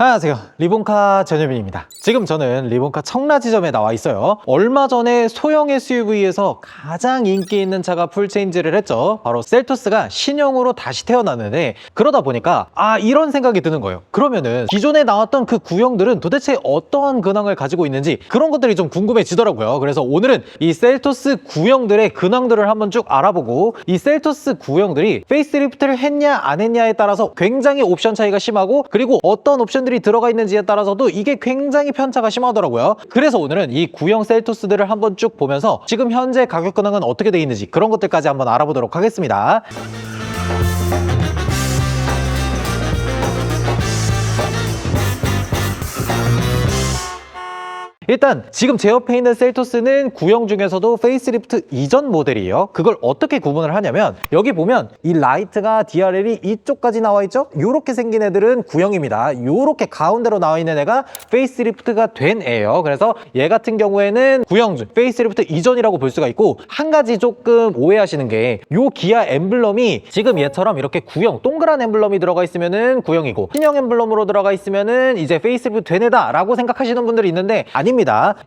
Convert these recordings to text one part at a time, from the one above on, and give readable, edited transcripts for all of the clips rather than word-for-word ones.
안녕하세요, 리본카 전효빈입니다. 지금 저는 리본카 청라지점에 나와 있어요. 얼마 전에 소형 SUV에서 가장 인기 있는 차가 풀체인지를 했죠. 바로 셀토스가 신형으로 다시 태어났는데, 그러다 보니까 이런 생각이 드는 거예요. 그러면은 기존에 나왔던 그 구형들은 도대체 어떠한 근황을 가지고 있는지 그런 것들이 좀 궁금해지더라고요. 그래서 오늘은 이 셀토스 구형들의 근황들을 한번 쭉 알아보고, 이 셀토스 구형들이 페이스리프트를 했냐 안 했냐에 따라서 굉장히 옵션 차이가 심하고, 그리고 어떤 옵션들이 들어가 있는지에 따라서도 이게 굉장히 편차가 심하더라고요. 그래서 오늘은 이 구형 셀토스들을 한번 쭉 보면서 지금 현재 가격 근황은 어떻게 돼 있는지 그런 것들까지 한번 알아보도록 하겠습니다. 일단 지금 제 옆에 있는 셀토스는 구형 중에서도 페이스리프트 이전 모델이에요. 그걸 어떻게 구분을 하냐면, 여기 보면 이 라이트가 DRL이 이쪽까지 나와 있죠? 요렇게 생긴 애들은 구형입니다. 요렇게 가운데로 나와 있는 애가 페이스리프트가 된 애예요. 그래서 얘 같은 경우에는 구형 중 페이스리프트 이전이라고 볼 수가 있고, 한 가지 조금 오해하시는 게, 요 기아 엠블럼이 지금 얘처럼 이렇게 구형 동그란 엠블럼이 들어가 있으면은 구형이고, 신형 엠블럼으로 들어가 있으면은 이제 페이스리프트 된 애다 라고 생각하시는 분들이 있는데, 아닙니다.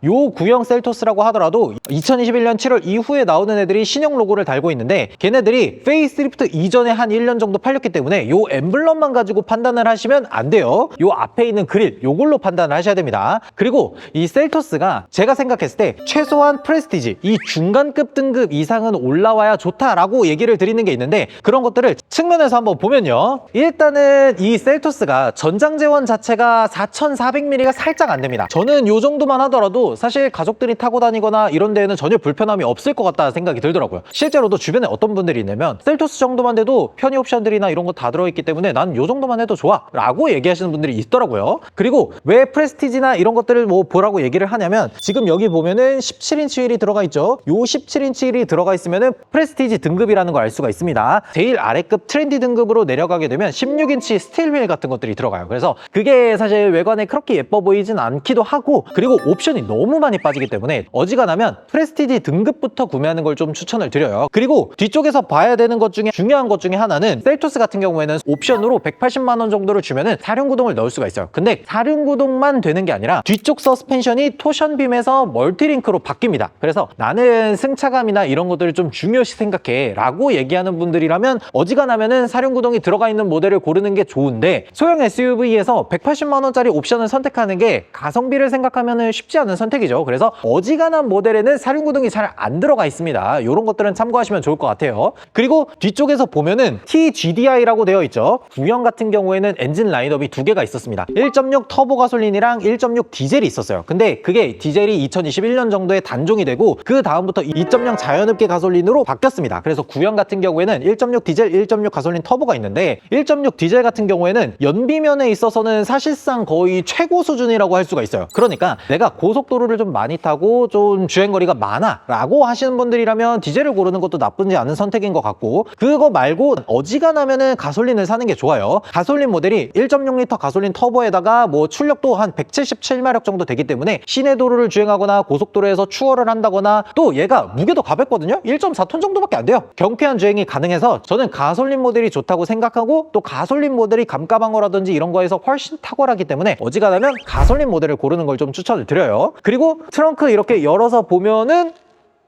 요 구형 셀토스라고 하더라도 2021년 7월 이후에 나오는 애들이 신형 로고를 달고 있는데, 걔네들이 페이스리프트 이전에 한 1년 정도 팔렸기 때문에 요 엠블럼만 가지고 판단을 하시면 안 돼요. 요 앞에 있는 그릴, 요걸로 판단을 하셔야 됩니다. 그리고 이 셀토스가 제가 생각했을 때 최소한 프레스티지, 이 중간급 등급 이상은 올라와야 좋다라고 얘기를 드리는 게 있는데, 그런 것들을 측면에서 한번 보면요, 일단은 이 셀토스가 전장 재원 자체가 4400mm가 살짝 안 됩니다. 저는 요 정도만 하더라도 사실 가족들이 타고 다니거나 이런 데에는 전혀 불편함이 없을 것 같다는 생각이 들더라고요. 실제로도 주변에 어떤 분들이 있냐면, 셀토스 정도만 돼도 편의 옵션들이나 이런 거 다 들어있기 때문에 난 요 정도만 해도 좋아 라고 얘기하시는 분들이 있더라고요. 그리고 왜 프레스티지나 이런 것들을 뭐 보라고 얘기를 하냐면, 지금 여기 보면은 17인치 휠이 들어가 있죠. 요 17인치 휠이 들어가 있으면은 프레스티지 등급이라는 걸 알 수가 있습니다. 제일 아래급 트렌디 등급으로 내려가게 되면 16인치 스틸 휠 같은 것들이 들어가요. 그래서 그게 사실 외관에 그렇게 예뻐 보이진 않기도 하고, 그리고 옵션이 너무 많이 빠지기 때문에 어지간하면 프레스티지 등급부터 구매하는 걸 좀 추천을 드려요. 그리고 뒤쪽에서 봐야 되는 것 중에 중요한 것 중에 하나는, 셀토스 같은 경우에는 옵션으로 180만 원 정도를 주면은 사륜구동을 넣을 수가 있어요. 근데 사륜구동만 되는 게 아니라 뒤쪽 서스펜션이 토션빔에서 멀티링크로 바뀝니다. 그래서 나는 승차감이나 이런 것들을 좀 중요시 생각해 라고 얘기하는 분들이라면 어지간하면은 사륜구동이 들어가 있는 모델을 고르는 게 좋은데, 소형 SUV에서 180만 원짜리 옵션을 선택하는 게 가성비를 생각하면은 쉽지 않은 선택이죠. 그래서 어지간한 모델에는 사륜구동이 잘 안 들어가 있습니다. 이런 것들은 참고하시면 좋을 것 같아요. 그리고 뒤쪽에서 보면은 TGDI라고 되어 있죠. 구형 같은 경우에는 엔진 라인업이 두 개가 있었습니다. 1.6 터보 가솔린이랑 1.6 디젤이 있었어요. 근데 그게 디젤이 2021년 정도에 단종이 되고, 그 다음부터 2.0 자연흡기 가솔린으로 바뀌었습니다. 그래서 구형 같은 경우에는 1.6 디젤, 1.6 가솔린 터보가 있는데, 1.6 디젤 같은 경우에는 연비면에 있어서는 사실상 거의 최고 수준이라고 할 수가 있어요. 그러니까 내가 고속도로를 좀 많이 타고 좀 주행거리가 많아 라고 하시는 분들이라면 디젤을 고르는 것도 나쁘지 않은 선택인 것 같고, 그거 말고 어지간하면은 가솔린을 사는 게 좋아요. 가솔린 모델이 1.6L 가솔린 터보에다가 뭐 출력도 한 177마력 정도 되기 때문에 시내 도로를 주행하거나 고속도로에서 추월을 한다거나, 또 얘가 무게도 가볍거든요. 1.4톤 정도밖에 안 돼요. 경쾌한 주행이 가능해서 저는 가솔린 모델이 좋다고 생각하고, 또 가솔린 모델이 감가방어라든지 이런 거에서 훨씬 탁월하기 때문에 어지간하면 가솔린 모델을 고르는 걸 좀 추천을 드려요. 그리고 트렁크 이렇게 열어서 보면은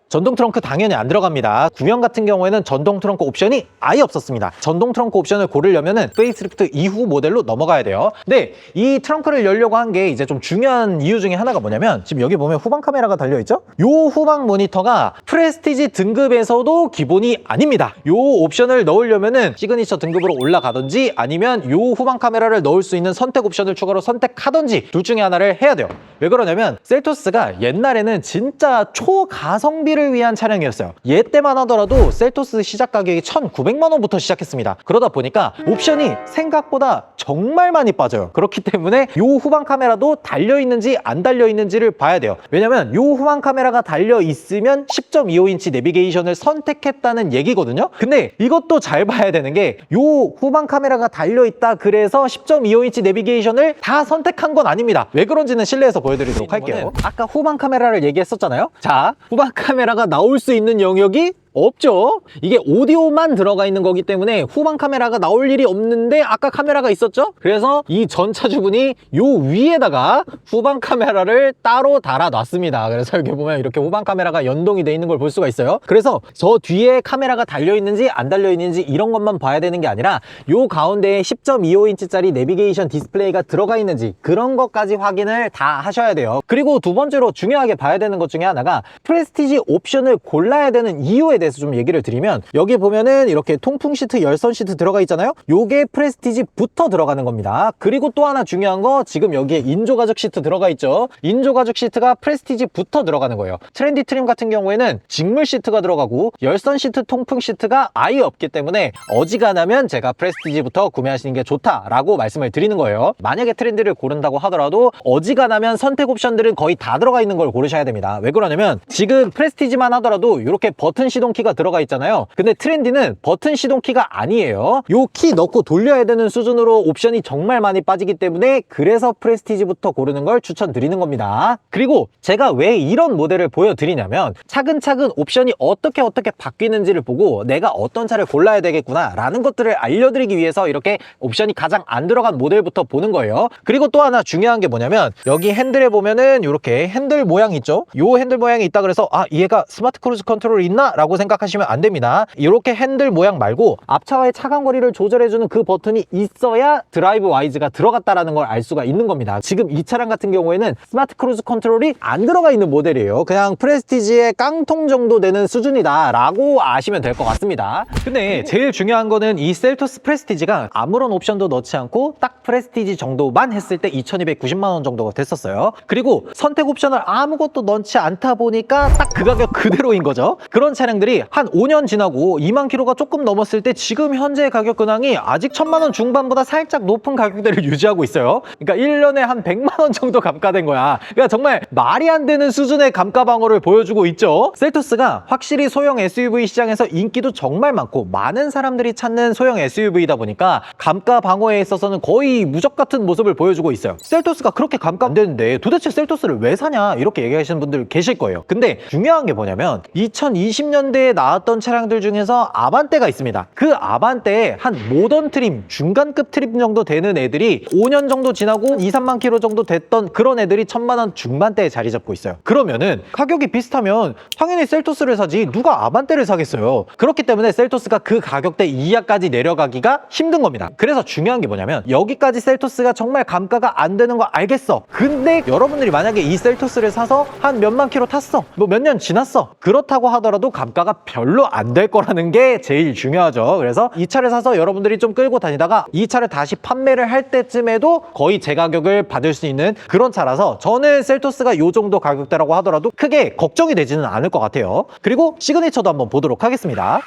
전동 트렁크 당연히 안 들어갑니다. 구형 같은 경우에는 전동 트렁크 옵션이 아예 없었습니다. 전동 트렁크 옵션을 고르려면은 페이스리프트 이후 모델로 넘어가야 돼요. 근데 이 트렁크를 열려고 한 게 이제 좀 중요한 이유 중에 하나가 뭐냐면, 지금 여기 보면 후방 카메라가 달려있죠? 요 후방 모니터가 프레스티지 등급에서도 기본이 아닙니다. 요 옵션을 넣으려면은 시그니처 등급으로 올라가든지, 아니면 요 후방 카메라를 넣을 수 있는 선택 옵션을 추가로 선택하든지 둘 중에 하나를 해야 돼요. 왜 그러냐면, 셀토스가 옛날에는 진짜 초가성비를 위한 차량이었어요. 얘 때만 하더라도 셀토스 시작 가격이 1,900만 원부터 시작했습니다. 그러다 보니까 옵션이 생각보다 정말 많이 빠져요. 그렇기 때문에 요 후방 카메라도 달려있는지 안 달려있는지를 봐야 돼요. 왜냐면 요 후방 카메라가 달려있으면 10.25인치 내비게이션을 선택했다는 얘기거든요. 근데 이것도 잘 봐야 되는 게, 요 후방 카메라가 달려있다 그래서 10.25인치 내비게이션을 다 선택한 건 아닙니다. 왜 그런지는 실내에서 보여드리도록 할게요. 아까 후방 카메라를 얘기했었잖아요. 자, 후방 카메라가 나올 수 있는 영역이 없죠. 이게 오디오만 들어가 있는 거기 때문에 후방 카메라가 나올 일이 없는데 아까 카메라가 있었죠? 그래서 이 전차주분이 요 위에다가 후방 카메라를 따로 달아놨습니다. 그래서 여기 보면 이렇게 후방 카메라가 연동이 돼 있는 걸 볼 수가 있어요. 그래서 저 뒤에 카메라가 달려있는지 안 달려있는지 이런 것만 봐야 되는 게 아니라 요 가운데에 10.25인치짜리 내비게이션 디스플레이가 들어가 있는지 그런 것까지 확인을 다 하셔야 돼요. 그리고 두 번째로 중요하게 봐야 되는 것 중에 하나가 프레스티지 옵션을 골라야 되는 이유에 대해서 좀 얘기를 드리면, 여기 보면은 이렇게 통풍 시트, 열선 시트 들어가 있잖아요. 요게 프레스티지부터 들어가는 겁니다. 그리고 또 하나 중요한 거, 지금 여기에 인조 가죽 시트 들어가 있죠. 인조 가죽 시트가 프레스티지부터 들어가는 거예요. 트렌디 트림 같은 경우에는 직물 시트가 들어가고 열선 시트, 통풍 시트가 아예 없기 때문에 어지간하면 제가 프레스티지부터 구매하시는 게 좋다라고 말씀을 드리는 거예요. 만약에 트렌디를 고른다고 하더라도 어지간하면 선택 옵션들은 거의 다 들어가 있는 걸 고르셔야 됩니다. 왜 그러냐면 지금 프레스티지만 하더라도 이렇게 버튼 시동키가 들어가 있잖아요. 근데 트렌디는 버튼 시동키가 아니에요. 요 키 넣고 돌려야 되는 수준으로 옵션이 정말 많이 빠지기 때문에 그래서 프레스티지부터 고르는 걸 추천드리는 겁니다. 그리고 제가 왜 이런 모델을 보여드리냐면 차근차근 옵션이 어떻게 바뀌는지를 보고 내가 어떤 차를 골라야 되겠구나 라는 것들을 알려드리기 위해서 이렇게 옵션이 가장 안 들어간 모델부터 보는 거예요. 그리고 또 하나 중요한 게 뭐냐면 여기 핸들에 보면은 이렇게 핸들 모양이 있죠. 요 핸들 모양이 있다 그래서 얘가 스마트 크루즈 컨트롤이 있나? 라고 생각하시면 안 됩니다. 이렇게 핸들 모양 말고 앞차와의 차간 거리를 조절해주는 그 버튼이 있어야 드라이브 와이즈가 들어갔다라는 걸 알 수가 있는 겁니다. 지금 이 차량 같은 경우에는 스마트 크루즈 컨트롤이 안 들어가 있는 모델이에요. 그냥 프레스티지의 깡통 정도 되는 수준이다 라고 아시면 될 것 같습니다. 근데 제일 중요한 거는 이 셀토스 프레스티지가 아무런 옵션도 넣지 않고 딱 프레스티지 정도만 했을 때 2290만 원 정도가 됐었어요. 그리고 선택 옵션을 아무것도 넣지 않다 보니까 딱 그 가격 그대로인 거죠. 그런 차량들이 한 5년 지나고 2만 킬로가 조금 넘었을 때 지금 현재 가격 근황이 아직 1000만 원 중반보다 살짝 높은 가격대를 유지하고 있어요. 그러니까 1년에 한 100만 원 정도 감가된 거야. 그러니까 정말 말이 안 되는 수준의 감가 방어를 보여주고 있죠. 셀토스가 확실히 소형 SUV 시장에서 인기도 정말 많고 많은 사람들이 찾는 소형 SUV이다 보니까 감가 방어에 있어서는 거의 무적 같은 모습을 보여주고 있어요. 셀토스가 그렇게 감가 안 되는데 도대체 셀토스를 왜 사냐 이렇게 얘기하시는 분들 계실 거예요. 근데 중요한 게 뭐냐면 2020년대에 나왔던 차량들 중에서 아반떼가 있습니다. 그 아반떼에 한 모던 트림, 중간급 트림 정도 되는 애들이 5년 정도 지나고 2, 3만 킬로 정도 됐던 그런 애들이 1000만 원 중반대에 자리 잡고 있어요. 그러면은 가격이 비슷하면 당연히 셀토스를 사지 누가 아반떼를 사겠어요. 그렇기 때문에 셀토스가 그 가격대 이하까지 내려가기가 힘든 겁니다. 그래서 중요한 게 뭐냐면 여기까지 셀토스가 정말 감가가 안 되는 거 알겠어. 근데 여러분들이 만약에 이 셀토스를 사서 한 몇만 킬로 탔어. 뭐 몇 년 지났어. 그렇다고 하더라도 감가가 별로 안 될 거라는 게 제일 중요하죠. 그래서 이 차를 사서 여러분들이 좀 끌고 다니다가 이 차를 다시 판매를 할 때쯤에도 거의 제 가격을 받을 수 있는 그런 차라서 저는 셀토스가 이 정도 가격대라고 하더라도 크게 걱정이 되지는 않을 것 같아요. 그리고 시그니처도 한번 보도록 하겠습니다.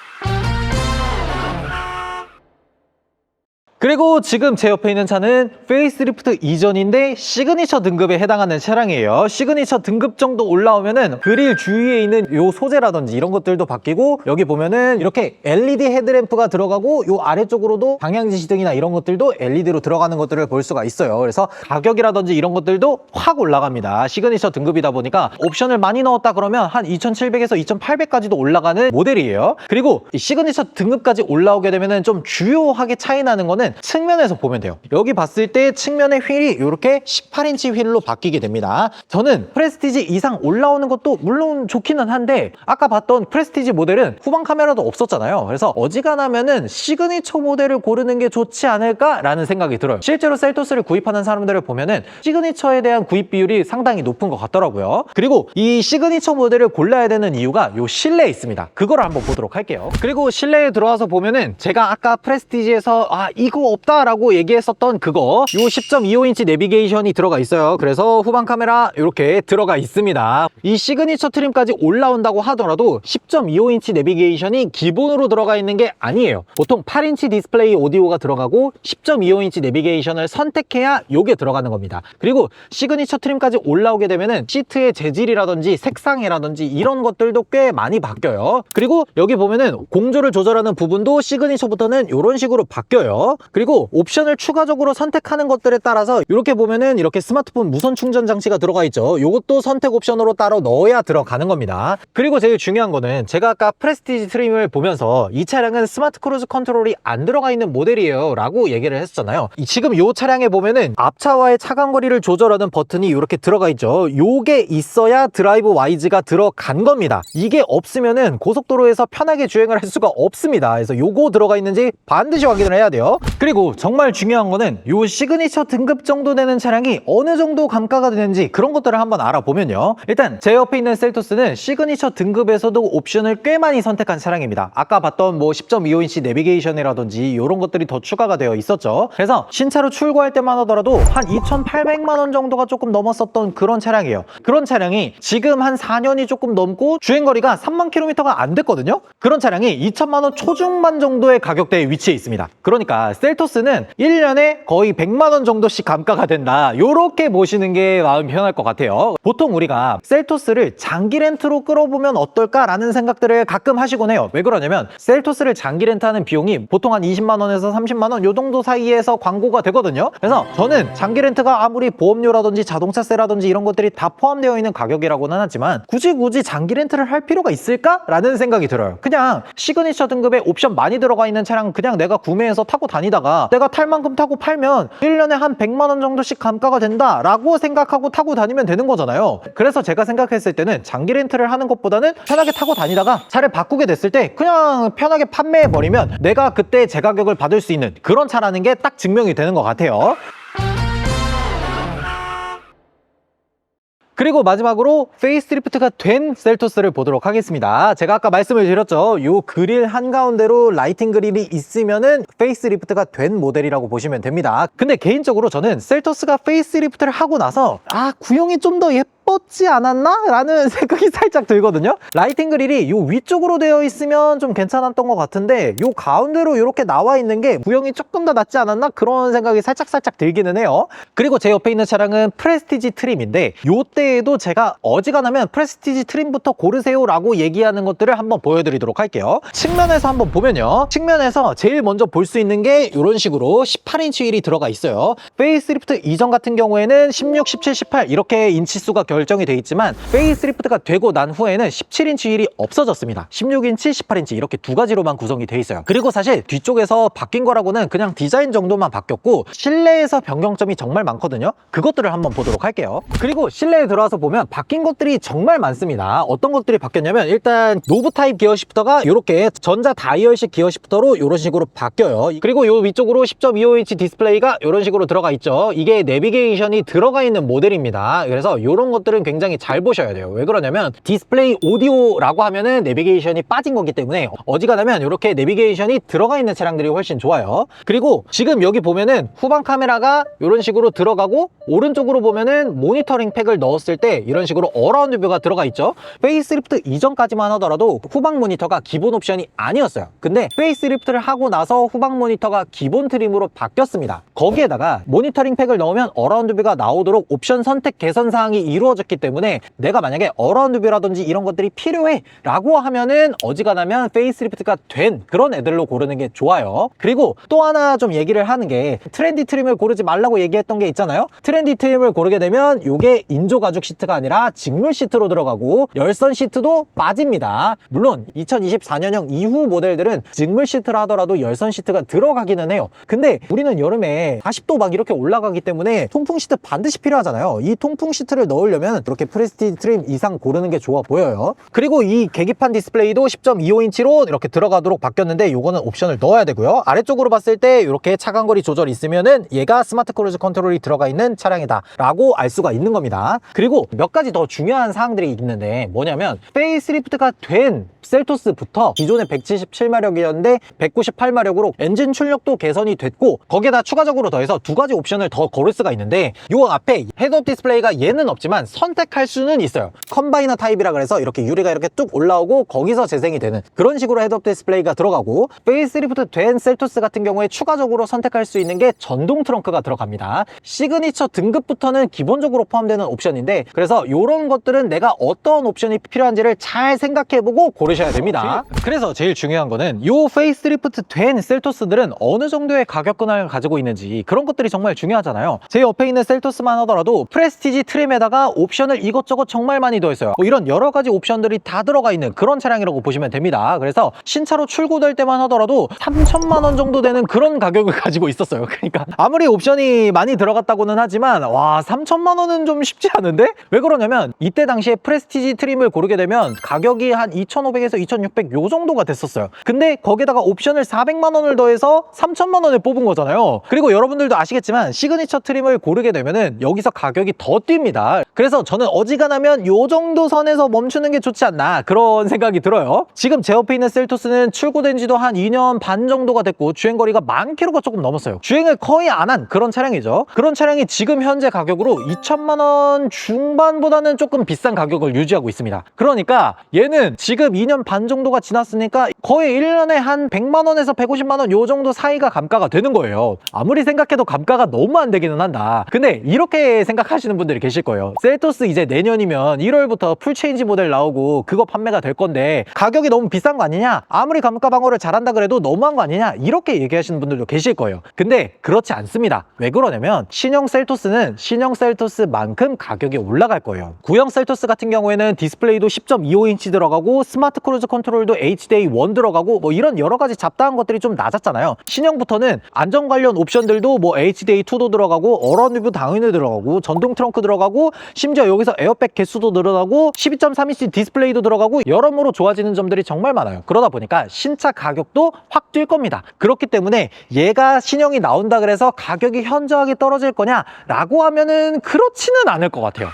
그리고 지금 제 옆에 있는 차는 페이스리프트 이전인데 시그니처 등급에 해당하는 차량이에요. 시그니처 등급 정도 올라오면은 그릴 주위에 있는 요 소재라든지 이런 것들도 바뀌고 여기 보면은 이렇게 LED 헤드램프가 들어가고 요 아래쪽으로도 방향지시 등이나 이런 것들도 LED로 들어가는 것들을 볼 수가 있어요. 그래서 가격이라든지 이런 것들도 확 올라갑니다. 시그니처 등급이다 보니까 옵션을 많이 넣었다 그러면 한 2700에서 2800까지도 올라가는 모델이에요. 그리고 이 시그니처 등급까지 올라오게 되면은 좀 주요하게 차이 나는 거는 측면에서 보면 돼요. 여기 봤을 때 측면의 휠이 이렇게 18인치 휠로 바뀌게 됩니다. 저는 프레스티지 이상 올라오는 것도 물론 좋기는 한데 아까 봤던 프레스티지 모델은 후방 카메라도 없었잖아요. 그래서 어지간하면은 시그니처 모델을 고르는 게 좋지 않을까라는 생각이 들어요. 실제로 셀토스를 구입하는 사람들을 보면은 시그니처에 대한 구입 비율이 상당히 높은 것 같더라고요. 그리고 이 시그니처 모델을 골라야 되는 이유가 요 실내에 있습니다. 그거를 한번 보도록 할게요. 그리고 실내에 들어와서 보면은 제가 아까 프레스티지에서 이거 없다라고 얘기했었던 그거 요 10.25인치 내비게이션이 들어가 있어요. 그래서 후방 카메라 이렇게 들어가 있습니다. 이 시그니처 트림까지 올라온다고 하더라도 10.25인치 내비게이션이 기본으로 들어가 있는 게 아니에요. 보통 8인치 디스플레이 오디오가 들어가고 10.25인치 내비게이션을 선택해야 요게 들어가는 겁니다. 그리고 시그니처 트림까지 올라오게 되면은 시트의 재질이라든지 색상이라든지 이런 것들도 꽤 많이 바뀌어요. 그리고 여기 보면은 공조를 조절하는 부분도 시그니처부터는 이런 식으로 바뀌어요. 그리고 옵션을 추가적으로 선택하는 것들에 따라서 이렇게 보면은 이렇게 스마트폰 무선 충전 장치가 들어가 있죠. 이것도 선택 옵션으로 따로 넣어야 들어가는 겁니다. 그리고 제일 중요한 거는 제가 아까 프레스티지 트림을 보면서 이 차량은 스마트 크루즈 컨트롤이 안 들어가 있는 모델이에요 라고 얘기를 했었잖아요. 지금 이 차량에 보면은 앞차와의 차간거리를 조절하는 버튼이 이렇게 들어가 있죠. 요게 있어야 드라이브 와이즈가 들어간 겁니다. 이게 없으면은 고속도로에서 편하게 주행을 할 수가 없습니다. 그래서 요거 들어가 있는지 반드시 확인을 해야 돼요. 그리고 정말 중요한 거는 요 시그니처 등급 정도 되는 차량이 어느 정도 감가가 되는지 그런 것들을 한번 알아보면요. 일단 제 옆에 있는 셀토스는 시그니처 등급에서도 옵션을 꽤 많이 선택한 차량입니다. 아까 봤던 뭐 10.25인치 내비게이션이라든지 이런 것들이 더 추가가 되어 있었죠. 그래서 신차로 출고할 때만 하더라도 한 2,800만 원 정도가 조금 넘었었던 그런 차량이에요. 그런 차량이 지금 한 4년이 조금 넘고 주행거리가 3만 킬로미터가 안 됐거든요. 그런 차량이 2천만 원 초중반 정도의 가격대에 위치해 있습니다. 그러니까 셀토스는 1년에 거의 100만 원 정도씩 감가가 된다. 이렇게 보시는 게 마음 편할 것 같아요. 보통 우리가 셀토스를 장기 렌트로 끌어보면 어떨까라는 생각들을 가끔 하시곤 해요. 왜 그러냐면 셀토스를 장기 렌트하는 비용이 보통 한 20만 원에서 30만 원 요 정도 사이에서 광고가 되거든요. 그래서 저는 장기 렌트가 아무리 보험료라든지 자동차세라든지 이런 것들이 다 포함되어 있는 가격이라고는 하지만 굳이 장기 렌트를 할 필요가 있을까라는 생각이 들어요. 그냥 시그니처 등급에 옵션 많이 들어가 있는 차량 그냥 내가 구매해서 타고 다니다가 내가 탈 만큼 타고 팔면 1년에 한 100만 원 정도씩 감가가 된다라고 생각하고 타고 다니면 되는 거잖아요. 그래서 제가 생각했을 때는 장기 렌트를 하는 것보다는 편하게 타고 다니다가 차를 바꾸게 됐을 때 그냥 편하게 판매해버리면 내가 그때 제 가격을 받을 수 있는 그런 차라는 게 딱 증명이 되는 것 같아요. 그리고 마지막으로 페이스리프트가 된 셀토스를 보도록 하겠습니다. 제가 아까 말씀을 드렸죠. 요 그릴 한가운데로 라이팅 그릴이 있으면은 페이스리프트가 된 모델이라고 보시면 됩니다. 근데 개인적으로 저는 셀토스가 페이스리프트를 하고 나서 구형이 좀 더 예뻤지 않았나? 라는 생각이 살짝 들거든요. 라이팅 그릴이 요 위쪽으로 되어 있으면 좀 괜찮았던 것 같은데 요 가운데로 이렇게 나와 있는 게 구형이 조금 더 낫지 않았나? 그런 생각이 살짝 들기는 해요. 그리고 제 옆에 있는 차량은 프레스티지 트림인데 요때에도 제가 어지간하면 프레스티지 트림부터 고르세요 라고 얘기하는 것들을 한번 보여드리도록 할게요. 측면에서 한번 보면요. 측면에서 제일 먼저 볼 수 있는 게 이런 식으로 18인치 휠이 들어가 있어요. 페이스리프트 이전 같은 경우에는 16, 17, 18 이렇게 인치수가 결정이 돼 있지만 페이스리프트가 되고 난 후에는 17인치 휠이 없어졌습니다. 16인치, 18인치 이렇게 두 가지로만 구성이 돼 있어요. 그리고 사실 뒤쪽에서 바뀐 거라고는 그냥 디자인 정도만 바뀌었고 실내에서 변경점이 정말 많거든요. 그것들을 한번 보도록 할게요. 그리고 실내에 들어와서 보면 바뀐 것들이 정말 많습니다. 어떤 것들이 바뀌었냐면 일단 노브 타입 기어 시프터가 이렇게 전자 다이얼식 기어 시프터로 이런 식으로 바뀌어요. 그리고 요 위쪽으로 10.25인치 디스플레이가 이런 식으로 들어가 있죠. 이게 내비게이션이 들어가 있는 모델입니다. 그래서 이런 것들은 굉장히 잘 보셔야 돼요. 왜 그러냐면 디스플레이 오디오라고 하면은 내비게이션이 빠진 거기 때문에 어지간하면 이렇게 내비게이션이 들어가 있는 차량들이 훨씬 좋아요. 그리고 지금 여기 보면은 후방 카메라가 이런 식으로 들어가고 오른쪽으로 보면은 모니터링 팩을 넣었을 때 이런 식으로 어라운드 뷰가 들어가 있죠. 페이스리프트 이전까지만 하더라도 후방 모니터가 기본 옵션이 아니었어요. 근데 페이스리프트를 하고 나서 후방 모니터가 기본 트림으로 바뀌었습니다. 거기에다가 모니터링 팩을 넣으면 어라운드 뷰가 나오도록 옵션 선택 개선 사항이 이루어졌기 때문에 내가 만약에 어라운드 뷰라든지 이런 것들이 필요해 라고 하면은 어지간하면 페이스리프트가 된 그런 애들로 고르는 게 좋아요. 그리고 또 하나 좀 얘기를 하는 게 트렌디 트림을 고르지 말라고 얘기했던 게 있잖아요. 트렌디 트림을 고르게 되면 이게 인조 가죽 시트가 아니라 직물 시트로 들어가고 열선 시트도 빠집니다. 물론 2024년형 이후 모델들은 직물 시트라 하더라도 열선 시트가 들어가기는 해요. 근데 우리는 여름에 40도 막 이렇게 올라가기 때문에 통풍 시트 반드시 필요하잖아요. 이 통풍 시트를 넣으려면 이렇게 프레스티지 트림 이상 고르는 게 좋아 보여요. 그리고 이 계기판 디스플레이도 10.25인치로 이렇게 들어가도록 바뀌었는데 요거는 옵션을 넣어야 되고요. 아래쪽으로 봤을 때 이렇게 차간거리 조절 있으면은 얘가 스마트 크루즈 컨트롤이 들어가 있는 차량이다 라고 알 수가 있는 겁니다. 그리고 몇 가지 더 중요한 사항들이 있는데 뭐냐면 페이스리프트가 된 셀토스부터 기존의 177마력이었는데 198마력으로 엔진 출력도 개선이 됐고 거기에다 추가적으로 더해서 두 가지 옵션을 더 고를 수가 있는데 요 앞에 헤드업 디스플레이가 얘는 없지만 선택할 수는 있어요. 컴바이너 타입이라 그래서 이렇게 유리가 이렇게 뚝 올라오고 거기서 재생이 되는 그런 식으로 헤드업 디스플레이가 들어가고, 페이스리프트 된 셀토스 같은 경우에 추가적으로 선택할 수 있는 게 전동 트렁크가 들어갑니다. 시그니처 등급부터는 기본적으로 포함되는 옵션인데, 그래서 이런 것들은 내가 어떤 옵션이 필요한지를 잘 생각해보고 고르셔야 됩니다. 그래서 제일 중요한 거는 이 페이스리프트 된 셀토스들은 어느 정도의 가격권을 가지고 있는지, 그런 것들이 정말 중요하잖아요. 제 옆에 있는 셀토스만 하더라도 프레스티지 트림에다가 옵션을 이것저것 정말 많이 더했어요. 뭐 이런 여러 가지 옵션들이 다 들어가 있는 그런 차량이라고 보시면 됩니다. 그래서 신차로 출고될 때만 하더라도 3천만 원 정도 되는 그런 가격을 가지고 있었어요. 그러니까 아무리 옵션이 많이 들어갔다고는 하지만 와, 3천만 원은 좀 쉽지 않은데? 왜 그러냐면 이때 당시에 프레스티지 트림을 고르게 되면 가격이 한 2,500에서 2,600 요 정도가 됐었어요. 근데 거기다가 옵션을 400만 원을 더해서 3천만 원을 뽑은 거잖아요. 그리고 여러분들도 아시겠지만 시그니처 트림을 고르게 되면은 여기서 가격이 더 뜁니다. 그래서 저는 어지간하면 요 정도 선에서 멈추는 게 좋지 않나, 그런 생각이 들어요. 지금 제 옆에 있는 셀토스는 출고된 지도 한 2년 반 정도가 됐고 주행거리가 10,000km가 조금 넘었어요. 주행을 거의 안 한 그런 차량이죠. 그런 차량이 지금 현재 가격으로 2천만 원 중반보다는 조금 비싼 가격을 유지하고 있습니다. 그러니까 얘는 지금 2년 반 정도가 지났으니까 거의 1년에 한 100만 원에서 150만 원 요 정도 사이가 감가가 되는 거예요. 아무리 생각해도 감가가 너무 안 되기는 한다. 근데 이렇게 생각하시는 분들이 계실 거예요. 셀토스 이제 내년이면 1월부터 풀체인지 모델 나오고 그거 판매가 될 건데 가격이 너무 비싼 거 아니냐? 아무리 감가 방어를 잘한다 그래도 너무한 거 아니냐? 이렇게 얘기하시는 분들도 계실 거예요. 근데 그렇지 않습니다. 왜 그러냐면 신형 셀토스는 신형 셀토스만큼 가격이 올라갈 거예요. 구형 셀토스 같은 경우에는 디스플레이도 10.25인치 들어가고 스마트 크루즈 컨트롤도 HD1 들어가고 뭐 이런 여러 가지 잡다한 것들이 좀 낮았잖아요. 신형부터는 안전 관련 옵션들도 뭐 HD2도 들어가고 어라운드 당연히 들어가고 전동 트렁크 들어가고 심지어 여기서 에어백 개수도 늘어나고 12.3인치 디스플레이도 들어가고 여러모로 좋아지는 점들이 정말 많아요. 그러다 보니까 신차 가격도 확 뛸 겁니다. 그렇기 때문에 얘가 신형이 나온다 그래서 가격이 현저하게 떨어질 거냐 라고 하면은 그렇지는 않을 것 같아요.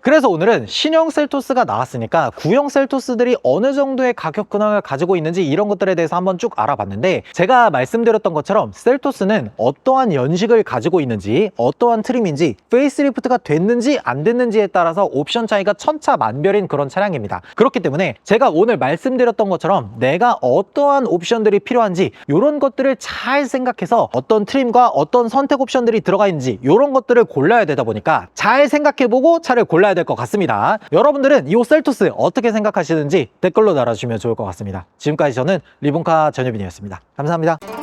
그래서 오늘은 신형 셀토스가 나왔으니까 구형 셀토스들이 어느 정도의 가격 근황을 가지고 있는지 이런 것들에 대해서 한번 쭉 알아봤는데, 제가 말씀드렸던 것처럼 셀토스는 어떠한 연식을 가지고 있는지, 어떠한 트림인지, 페이스리프트가 됐는지 안 됐는지에 따라서 옵션 차이가 천차만별인 그런 차량입니다. 그렇기 때문에 제가 오늘 말씀드렸던 것처럼 내가 어떠한 옵션들이 필요한지 이런 것들을 잘 생각해서 어떤 트림과 어떤 선택 옵션들이 들어가 있는지 이런 것들을 골라야 되다 보니까 잘 생각해보고 차를 골라야 될 것 같습니다. 여러분들은 이 셀토스 어떻게 생각하시는지 댓글로 달아주시면 좋을 것 같습니다. 지금까지 저는 리본카 전효빈이었습니다. 감사합니다.